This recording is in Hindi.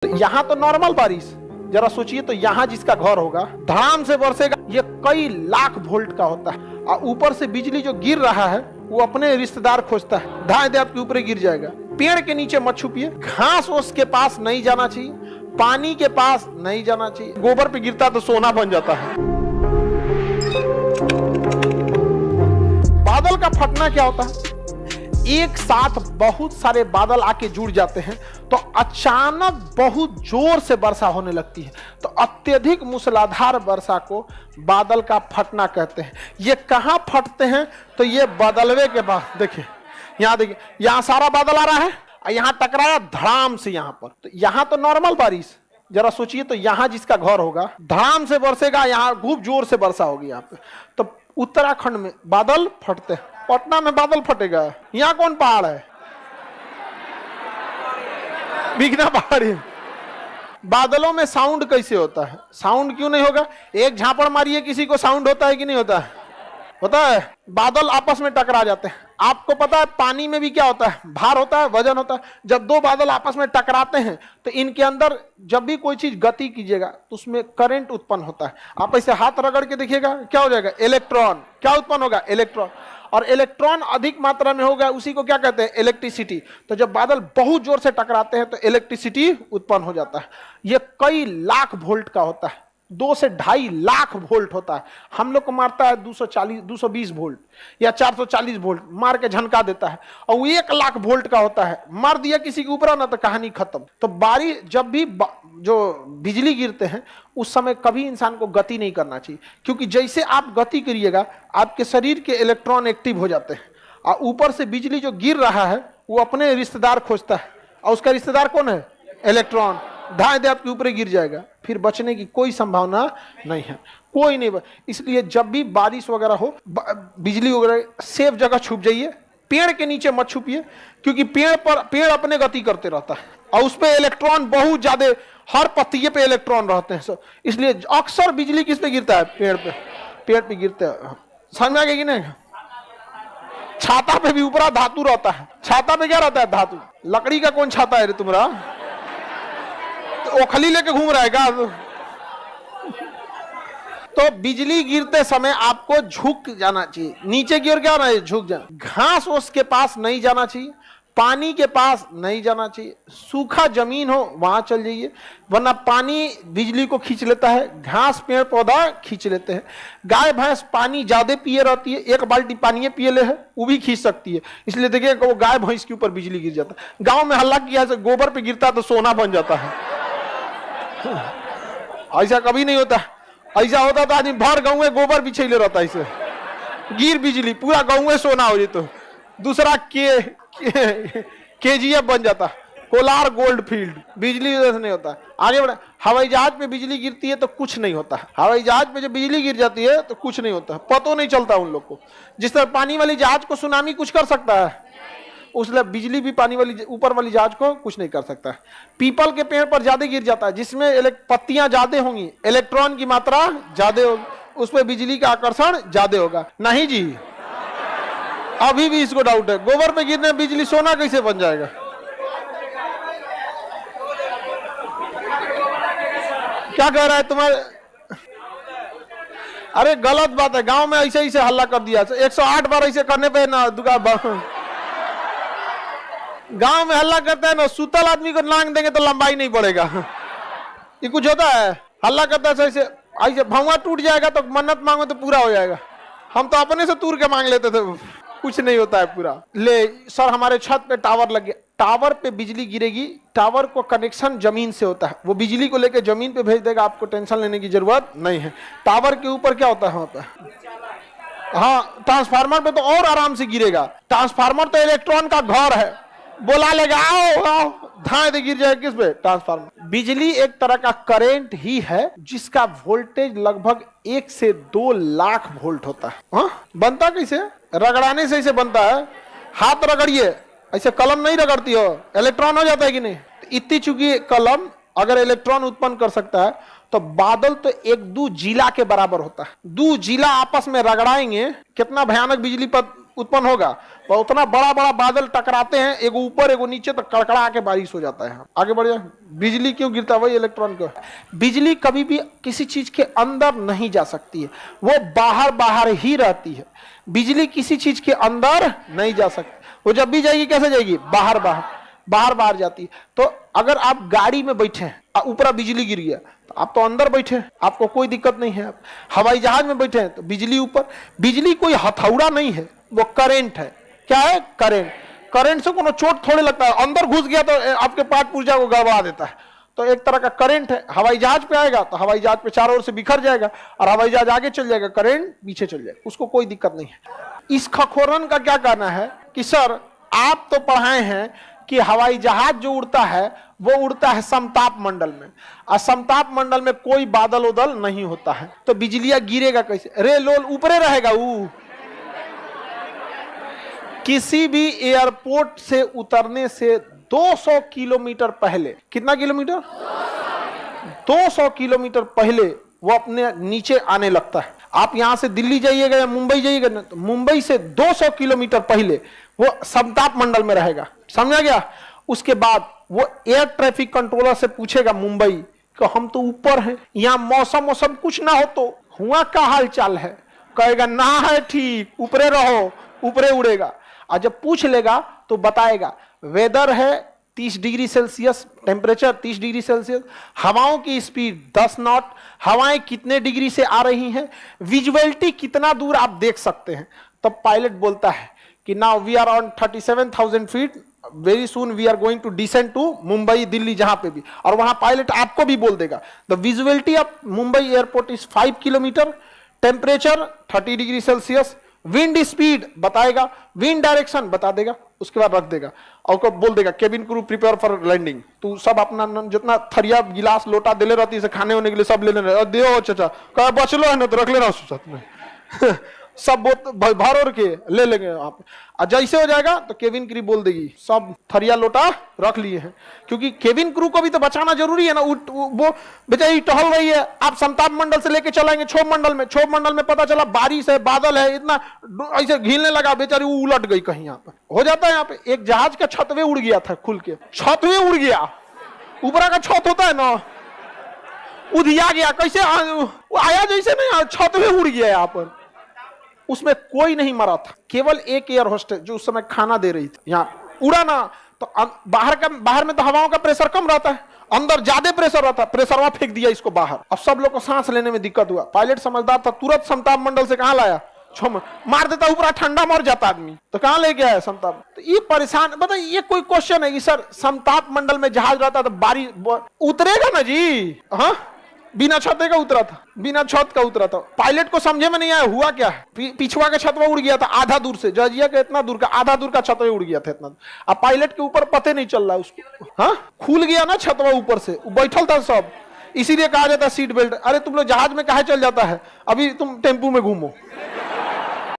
यहाँ तो नॉर्मल बारिश, जरा सोचिए तो यहाँ जिसका घर होगा धड़ाम से बरसेगा, ये कई लाख वोल्ट का होता है और ऊपर से बिजली जो गिर रहा है वो अपने रिश्तेदार खोजता है, धाए दे आपके ऊपर गिर जाएगा। पेड़ के नीचे मत छुपिए, घास उसके पास नहीं जाना चाहिए, पानी के पास नहीं जाना चाहिए। गोबर पे गिरता तो सोना बन जाता है। बादल का फटना क्या होता है? एक साथ बहुत सारे बादल आके जुड़ जाते हैं तो अचानक बहुत जोर से वर्षा होने लगती है, तो अत्यधिक मूसलाधार वर्षा को बादल का फटना कहते हैं। ये कहाँ फटते हैं? तो ये बादलवे के पास। देखिए यहाँ, देखिए यहाँ सारा बादल आ रहा है और यहाँ टकराया धड़ाम से यहाँ पर। तो यहाँ तो नॉर्मल बारिश, जरा सोचिए तो यहाँ जिसका घर होगा धड़ाम से बरसेगा, यहाँ खूब जोर से वर्षा होगी यहाँ पे। तो उत्तराखंड में बादल फटते हैं, पटना में बादल फटेगा। यहाँ कौन पहाड़ है? बिगना पहाड़ी। बादलों में साउंड कैसे होता है? साउंड क्यों नहीं होगा? एक झापड़ मारिए किसी को, साउंड होता है कि नहीं होता है? होता है। बादल आपस में टकरा जाते हैं। आपको पता है पानी में भी क्या होता है? भार होता है, वजन होता है। जब दो बादल आपस में टकराते हैं तो इनके अंदर जब भी कोई चीज गति कीजिएगा तो उसमें करंट उत्पन्न होता है। आप ऐसे हाथ रगड़ के देखिएगा, क्या हो जाएगा? इलेक्ट्रॉन। क्या उत्पन्न होगा? इलेक्ट्रॉन। और इलेक्ट्रॉन अधिक मात्रा में होगा, उसी को क्या कहते हैं? इलेक्ट्रिसिटी। तो जब बादल बहुत जोर से टकराते हैं तो इलेक्ट्रिसिटी उत्पन्न हो जाता है। ये कई लाख वोल्ट का होता है, 2 से 2.5 लाख वोल्ट होता है। हम लोग को मारता है 220 वोल्ट या 440 वोल्ट, मार के झनका देता है। और वो 1 लाख वोल्ट का होता है, मार दिया किसी के ऊपर ना तो कहानी खत्म। तो बारिश जब भी जो बिजली गिरते हैं उस समय कभी इंसान को गति नहीं करना चाहिए, क्योंकि जैसे आप गति करिएगा आपके शरीर के इलेक्ट्रॉन एक्टिव हो जाते हैं और ऊपर से बिजली जो गिर रहा है वो अपने रिश्तेदार खोजता है, और उसका रिश्तेदार कौन है? इलेक्ट्रॉन। धाए दे आपके ऊपर गिर जाएगा, फिर बचने की कोई संभावना नहीं है, कोई नहीं। इसलिए जब भी बारिश वगैरह हो, बिजली वगैरह, सेफ जगह छुप जाइए, पेड़ के नीचे मत छुपिए, क्योंकि पेड़ अपने गति करते रहता है और उस पे इलेक्ट्रॉन बहुत ज्यादा, हर पत्तिये पे इलेक्ट्रॉन रहते हैं। इसलिए अक्सर बिजली किस पे गिरता है? पेड़ पे गिरते हैं। समझ में आ गया कि नहीं? छाता पे भी ऊपरा धातु रहता है। छाता पे क्या रहता है? धातु। लकड़ी का कौन छाता है रे तुम्हारा? ओखली लेके घूम रहा है क्या? तो बिजली गिरते समय आपको झुक जाना चाहिए, नीचे की ओर क्या होना है? झुक जाना। घास उसके पास नहीं जाना चाहिए, पानी के पास नहीं जाना चाहिए। सूखा जमीन हो वहां चल जाइए, वरना पानी बिजली को खींच लेता है, घास पेड़ पौधा खींच लेते हैं। गाय भैंस पानी ज्यादा पिए रहती है, 1 बाल्टी पानी पिए ले है वो भी खींच सकती है। इसलिए देखिए वो गाय भैंस के ऊपर बिजली गिर जाता है। गांव में हल्ला किया से गोबर पे गिरता तो सोना बन जाता है। ऐसा कभी नहीं होता। ऐसा होता तो आदमी भर गाँव में गोबर बिछैले रहता, ऐसे गिर बिजली पूरा गाँव में सोना हो जाता, दूसरा KGF बन जाता, कोलार गोल्ड फील्ड। बिजली वजह से नहीं होता। आगे बढ़ा। हवाई जहाज पे बिजली गिरती है तो कुछ नहीं होता। हवाई जहाज पे जब बिजली गिर जाती है तो कुछ नहीं होता, पता नहीं चलता उन लोग को। जिस तरह पानी वाली जहाज को सुनामी कुछ कर सकता है, उसलिए बिजली भी पानी वाली ऊपर वाली जहाज को कुछ नहीं कर सकता है। पीपल के पेड़ पर ज्यादा गिर जाता है, जिसमें पत्तियां ज्यादा होंगी, इलेक्ट्रॉन की मात्रा ज्यादा होगी, उस पर बिजली का आकर्षण ज्यादा होगा। नहीं जी, अभी भी इसको डाउट है। गोबर पे गिरने बिजली, सोना कैसे बन जाएगा? क्या कह रहा है तुम्हारे? अरे गलत बात है, गांव में ऐसे ही से हल्ला कर दिया। 108 बार ऐसे करने पे ना गांव में हल्ला करता है ना, सुतल आदमी को लांग देंगे तो लंबाई नहीं बढ़ेगा। ये कुछ होता है? हल्ला करता है ऐसे ऐसे, भौवा टूट जाएगा तो मन्नत मांगो तो पूरा हो जाएगा। हम तो अपने से तूर के मांग लेते थे, कुछ नहीं होता है पूरा। ले सर, हमारे छत पे टावर लग गया, टावर पे बिजली गिरेगी, टावर को कनेक्शन जमीन से होता है, वो बिजली को लेकर जमीन पे भेज देगा, आपको टेंशन लेने की जरूरत नहीं है। टावर के ऊपर क्या होता है? हाँ, ट्रांसफार्मर पे तो और आराम से गिरेगा। ट्रांसफार्मर तो इलेक्ट्रॉन का घर है, बोला लेगा आओ आओ, धाए दे गिर जाए किस पे? ट्रांसफार्मर। बिजली एक तरह का करंट ही है जिसका वोल्टेज लगभग 1 से 2 लाख वोल्ट होता है। हाँ? बनता कैसे? रगड़ाने से ऐसे बनता है। हाथ रगड़िए, ऐसे कलम नहीं रगड़ती हो, इलेक्ट्रॉन हो जाता है कि नहीं? तो इतनी चूंकि कलम अगर इलेक्ट्रॉन उत्पन्न कर सकता है तो बादल तो 1-2 जिला के बराबर होता है। 2 जिला आपस में रगड़ाएंगे, कितना भयानक बिजली पर उत्पन्न होगा। तो उतना बड़ा बड़ा बादल टकराते हैं, एगो ऊपर एगो नीचे, तो कड़कड़ा के बारिश हो जाता है। आगे बढ़िए। बिजली क्यों गिरता है? वही इलेक्ट्रॉन को। बिजली कभी भी किसी चीज के अंदर नहीं जा सकती है, वो बाहर बाहर ही रहती है। बिजली किसी चीज के अंदर नहीं जा सकती, वो जब भी जाएगी कैसे जाएगी? बाहर बाहर, बाहर बाहर जाती है। तो अगर आप गाड़ी में बैठे हैं, ऊपर बिजली गिर गया, तो आप तो अंदर बैठे हैं, आपको कोई दिक्कत नहीं है। हवाई जहाज में बैठे हैं तो बिजली ऊपर। बिजली कोई हथौड़ा नहीं है, वो करंट है। क्या है? करंट। करंट से कोनो चोट थोड़े लगता है, अंदर घुस गया तो आपके पार्ट पुर्जा को गड़बड़ा देता है। तो एक तरह का करंट है। हवाई जहाज पे आएगा तो हवाई जहाज पे चारों ओर से बिखर जाएगा, और हवाई जहाज आगे चल जाएगा, करंट पीछे चल जाएगा, उसको कोई दिक्कत नहीं है। इस खखोरन का क्या कहना है कि सर आप तो पढ़ाए हैं कि हवाई जहाज जो उड़ता है वो उड़ता है समताप मंडल में, और समताप मंडल में कोई बादल उदल नहीं होता है, तो बिजलियां गिरेगा कैसे? रे लोल ऊपरे रहेगा। किसी भी एयरपोर्ट से उतरने से 200 किलोमीटर पहले, कितना किलोमीटर? 200 किलोमीटर पहले वो अपने नीचे आने लगता है। आप यहां से दिल्ली जाइएगा या मुंबई जाइएगा ना, तो मुंबई से 200 किलोमीटर पहले वो समताप मंडल में रहेगा। समझा गया? उसके बाद वो एयर ट्रैफिक कंट्रोलर से पूछेगा मुंबई कि हम तो ऊपर हैं, यहाँ मौसम कुछ ना हो तो हुआ का हाल चाल है? कहेगा ना है ठीक, ऊपरे रहो, ऊपरे उड़ेगा। और जब पूछ लेगा तो बताएगा वेदर है 30 degree Celsius, temperature 30 degree Celsius, हवाओं की स्पीड 10 नॉट, हवाएं कितने डिग्री से आ रही हैं, विजुअलिटी कितना दूर आप देख सकते हैं। तब पायलट बोलता है कि now we are on 37,000 feet, very soon we are going to descend to Mumbai, Delhi, जहां पे भी। और वहां पायलट आपको भी बोल देगा the visuality of Mumbai airport is 5 kilometre, temperature 30 degree Celsius, wind speed बताएगा, विंड डायरेक्शन बता देगा, उसके बाद रख देगा और को बोल देगा cabin crew prepare for landing. तू सब अपना जितना थरिया गिलास लोटा दिले रहती है खाने होने के लिए सब ले लेना, दियो चाचा कह बचलो है ना तो रख लेना साथ में सब भर और के ले लेंगे आप। और जैसे हो जाएगा तो केबिन क्रू बोल देगी सब थरिया लोटा रख लिए हैं, क्योंकि केबिन क्रू को भी तो बचाना जरूरी है ना। वो बेचारी टहल रही है, आप समताप मंडल से लेके चलाएंगे क्षोभ मंडल में, क्षोभ मंडल में पता चला बारिश है, बादल है, इतना ऐसे घिलने लगा, बेचारी वो उलट गई कहीं। यहाँ पर हो जाता है, यहाँ पे एक जहाज का छतवे उड़ गया था, खुल के छतवे उड़ गया, ऊपरा का छत होता है ना, उधिया गया, कैसे आया जैसे नहीं, छतवे उड़ गया यहाँ पर। उसमें कोई नहीं मरा था, केवल एक एयर होस्टेस जो उस समय खाना दे रही थी। यहाँ उड़ा ना तो बाहर में तो हवाओं का प्रेशर कम रहता है, अंदर ज्यादा प्रेशर रहता है, प्रेशरवा फेंक दिया इसको बाहर। अब सब लोग को सांस लेने में दिक्कत हुआ। पायलट समझदार था, तुरंत समताप मंडल से कहां लाया, मार देता ऊपर, ठंडा मर जाता आदमी, तो कहां लेके आया समताप। तो ये परेशान, बताइए ये कोई क्वेश्चन है कि सर समताप मंडल में जहाज रहता तो बारिश उतरेगा ना जी? हाँ, बिना छत का उतरा था, बिना छत का उतरा था। पायलट को समझे में नहीं आया हुआ क्या है। पिछवा का छतवा उड़ गया था आधा दूर से, जजिया का इतना दूर का, आधा दूर का छतवा उड़ गया था इतना। अब पायलट के ऊपर पते नहीं चल रहा है उसको। हाँ, खुल गया ना छतवा ऊपर से, बैठल था सब, इसीलिए कहा जाता है सीट बेल्ट। अरे तुम लोग जहाज में काहे चल जाता है, अभी तुम टेम्पू में घूमो।